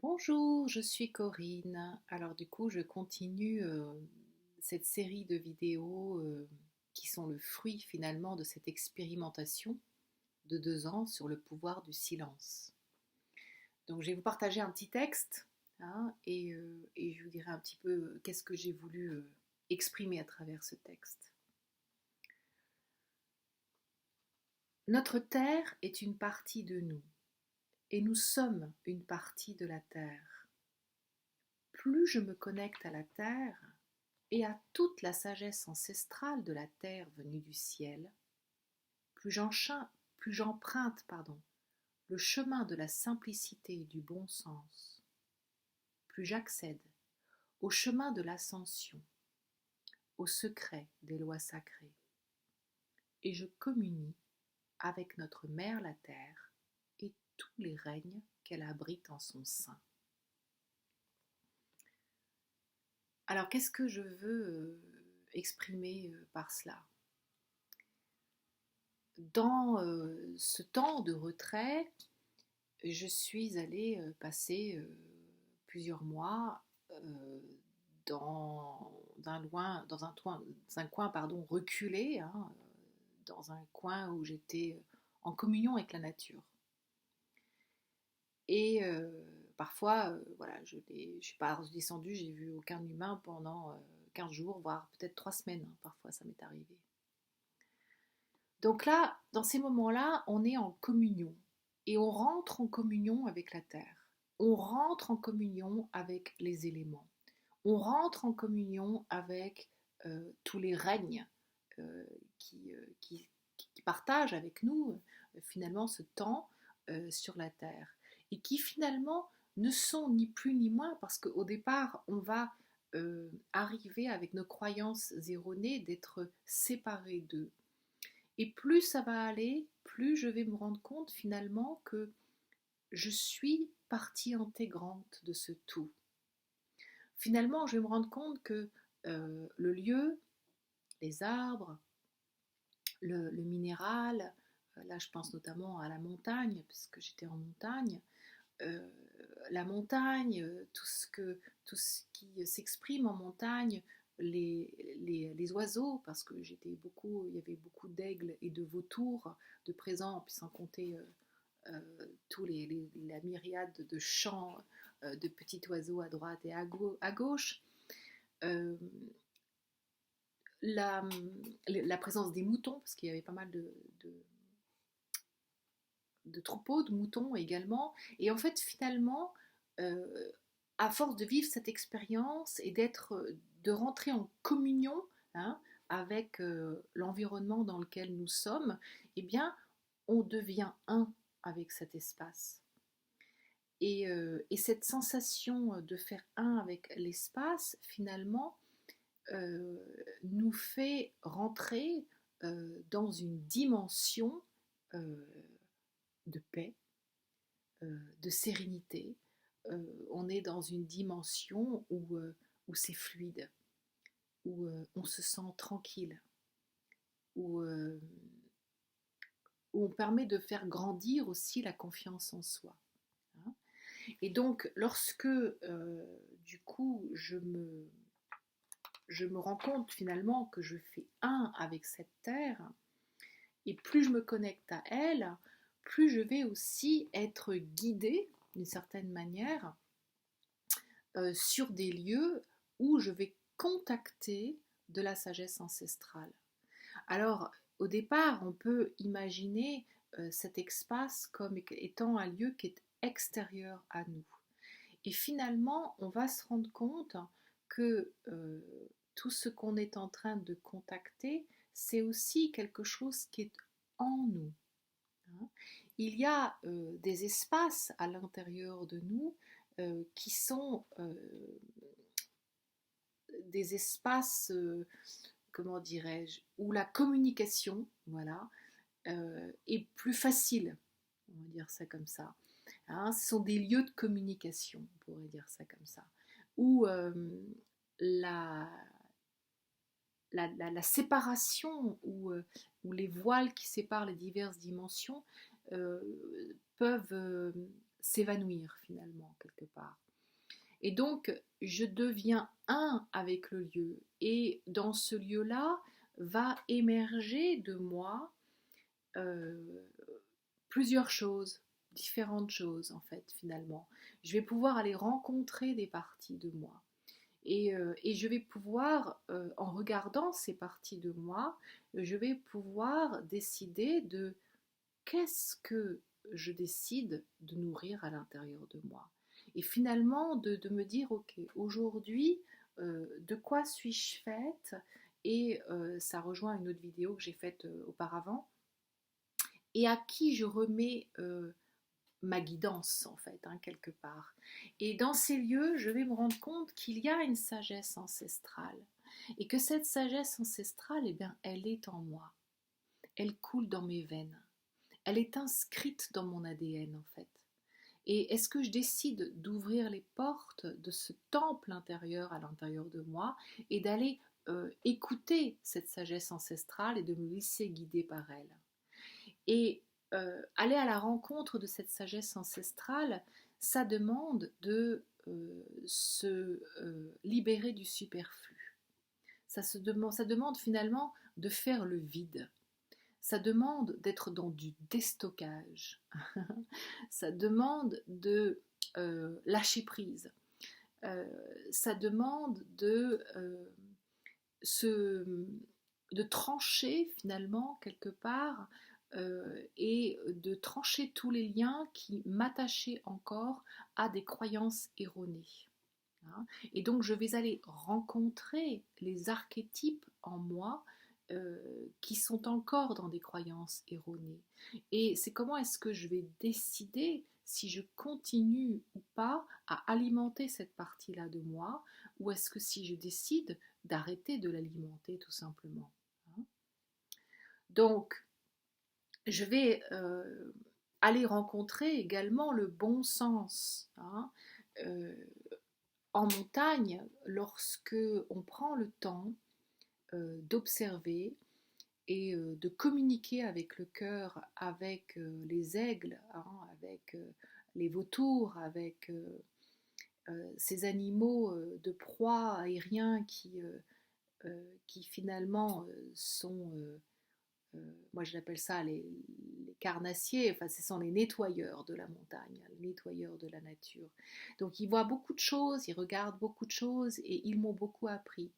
Bonjour, je suis Corinne. Alors du coup, je continue cette série de vidéos qui sont le fruit finalement de cette expérimentation de 2 ans sur le pouvoir du silence. Donc je vais vous partager un petit texte et je vous dirai un petit peu qu'est-ce que j'ai voulu exprimer à travers ce texte. Notre terre est une partie de nous et nous sommes une partie de la terre. Plus je me connecte à la terre et à toute la sagesse ancestrale de la terre venue du ciel, plus j'emprunte le chemin de la simplicité et du bon sens, plus j'accède au chemin de l'ascension, au secret des lois sacrées, et je communie avec notre mère la terre et tous les règnes qu'elle abrite en son sein. Alors qu'est-ce que je veux exprimer par cela? Dans ce temps de retrait, je suis allée passer plusieurs mois euh, dans un coin reculé, dans un coin où j'étais en communion avec la nature. Et parfois, voilà, je suis pas descendue, j'ai vu aucun humain pendant 15 jours, voire peut-être 3 semaines, hein, parfois ça m'est arrivé. Donc là, dans ces moments-là, on est en communion et on rentre en communion avec la terre. On rentre en communion avec les éléments. On rentre en communion avec tous les règnes euh, qui, euh, qui, qui partagent avec nous finalement ce temps sur la terre et qui finalement ne sont ni plus ni moins parce qu'au départ on va arriver avec nos croyances erronées d'être séparés d'eux. Et plus ça va aller, plus je vais me rendre compte finalement que je suis partie intégrante de ce tout. Finalement, je vais me rendre compte que le lieu, les arbres, le minéral, là je pense notamment à la montagne, parce que j'étais en montagne, euh, la montagne, tout ce qui s'exprime en montagne, les oiseaux, parce que il y avait beaucoup d'aigles et de vautours de présents, puis sans compter la myriade de chants de petits oiseaux à droite et à gauche. Euh, la, la présence des moutons, parce qu'il y avait pas mal de troupeaux de moutons également. Et en fait, finalement, euh, à force de vivre cette expérience et de rentrer en communion hein, avec l'environnement dans lequel nous sommes, eh bien, on devient un avec cet espace. Et cette sensation de faire un avec l'espace, finalement, euh, nous fait rentrer dans une dimension euh, de paix, de sérénité. On est dans une dimension où c'est fluide, où on se sent tranquille, où, euh, où on permet de faire grandir aussi la confiance en soi. Hein. Et donc, lorsque du coup je me rends compte finalement que je fais un avec cette terre, et plus je me connecte à elle, plus je vais aussi être guidée d'une certaine manière sur des lieux où je vais contacter de la sagesse ancestrale. Alors, au départ, on peut imaginer cet espace comme étant un lieu qui est extérieur à nous. Et finalement, on va se rendre compte que tout ce qu'on est en train de contacter, c'est aussi quelque chose qui est en nous. Hein. Il y a des espaces à l'intérieur de nous qui sont des espaces, comment dirais-je, où la communication, voilà, est plus facile, on va dire ça comme ça. Hein, ce sont des lieux de communication, on pourrait dire ça comme ça, où la, la séparation ou les voiles qui séparent les diverses dimensions peuvent s'évanouir finalement quelque part. Et donc, je deviens un avec le lieu. Et dans ce lieu-là, va émerger de moi euh, plusieurs choses, différentes choses en fait finalement. Je vais pouvoir aller rencontrer des parties de moi. Et je vais pouvoir, en regardant ces parties de moi, je vais pouvoir décider de qu'est-ce que je décide de nourrir à l'intérieur de moi. Et finalement, de me dire, ok, aujourd'hui, de quoi suis-je faite? Et ça rejoint une autre vidéo que j'ai faite auparavant. Et à qui je remets ma guidance, en fait, hein, quelque part. Et dans ces lieux, je vais me rendre compte qu'il y a une sagesse ancestrale. Et que cette sagesse ancestrale, eh bien, elle est en moi. Elle coule dans mes veines. Elle est inscrite dans mon ADN, en fait. Et est-ce que je décide d'ouvrir les portes de ce temple intérieur à l'intérieur de moi et d'aller écouter cette sagesse ancestrale et de me laisser guider par elle? Et aller à la rencontre de cette sagesse ancestrale, ça demande de se libérer du superflu. Ça demande finalement de faire le vide. Ça demande d'être dans du déstockage. Ça demande de lâcher prise. Ça demande se, de trancher finalement quelque part et de trancher tous les liens qui m'attachaient encore à des croyances erronées. Hein. Et donc je vais aller rencontrer les archétypes en moi qui sont encore dans des croyances erronées. Et c'est comment est-ce que je vais décider si je continue ou pas à alimenter cette partie-là de moi, ou est-ce que si je décide d'arrêter de l'alimenter tout simplement. Hein. Donc, je vais aller rencontrer également le bon sens. Hein. En montagne, lorsque on prend le temps d'observer et de communiquer avec le cœur, avec les aigles, hein, avec les vautours, avec ces animaux de proie aériens qui finalement sont, moi je l'appelle ça les carnassiers, enfin ce sont les nettoyeurs de la montagne, les nettoyeurs de la nature. Donc ils voient beaucoup de choses, ils regardent beaucoup de choses et ils m'ont beaucoup appris.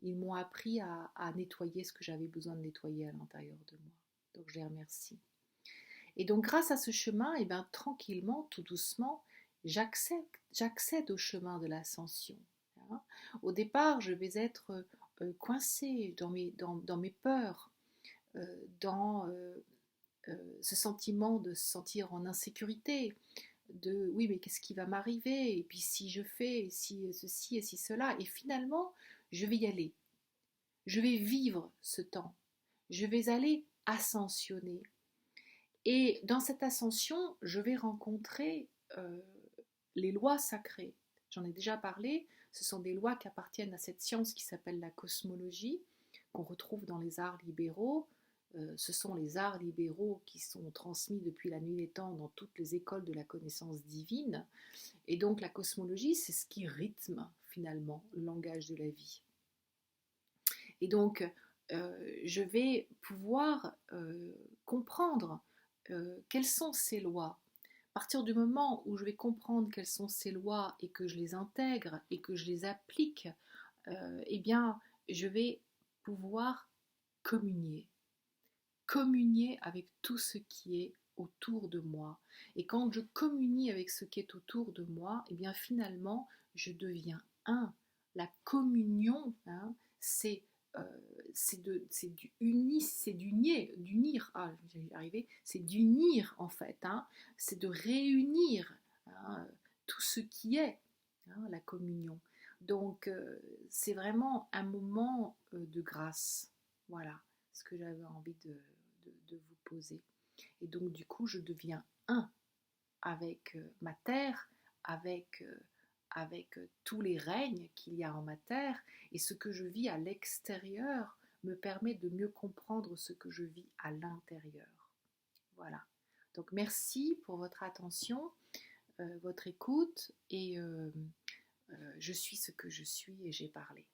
Ils m'ont appris à nettoyer ce que j'avais besoin de nettoyer à l'intérieur de moi. Donc je les remercie. Et donc grâce à ce chemin, et bien, tranquillement, tout doucement, j'accède au chemin de l'ascension. Hein. Au départ, je vais être coincée dans mes peurs, dans ce sentiment de se sentir en insécurité, de oui mais qu'est-ce qui va m'arriver, et puis si je fais si ceci et si cela, et finalement je vais y aller, je vais vivre ce temps, je vais aller ascensionner. Et dans cette ascension, je vais rencontrer les lois sacrées. J'en ai déjà parlé, ce sont des lois qui appartiennent à cette science qui s'appelle la cosmologie, qu'on retrouve dans les arts libéraux. Ce sont les arts libéraux qui sont transmis depuis la nuit des temps dans toutes les écoles de la connaissance divine. Et donc la cosmologie, c'est ce qui rythme finalement le langage de la vie. Et donc, je vais pouvoir comprendre quelles sont ces lois. À partir du moment où je vais comprendre quelles sont ces lois et que je les intègre et que je les applique, eh bien, je vais pouvoir communier. Communier avec tout ce qui est autour de moi. Et quand je communie avec ce qui est autour de moi, eh bien, finalement, je deviens un. La communion, hein, c'est d'unir, ah, j'y arriver, c'est d'unir en fait, hein, c'est de réunir hein, tout ce qui est hein, la communion. Donc c'est vraiment un moment de grâce. Voilà ce que j'avais envie de vous poser. Et donc du coup, je deviens un avec ma terre, avec tous les règnes qu'il y a en ma terre, et ce que je vis à l'extérieur me permet de mieux comprendre ce que je vis à l'intérieur. Voilà. Donc merci pour votre attention. votre écoute et je suis ce que je suis et j'ai parlé.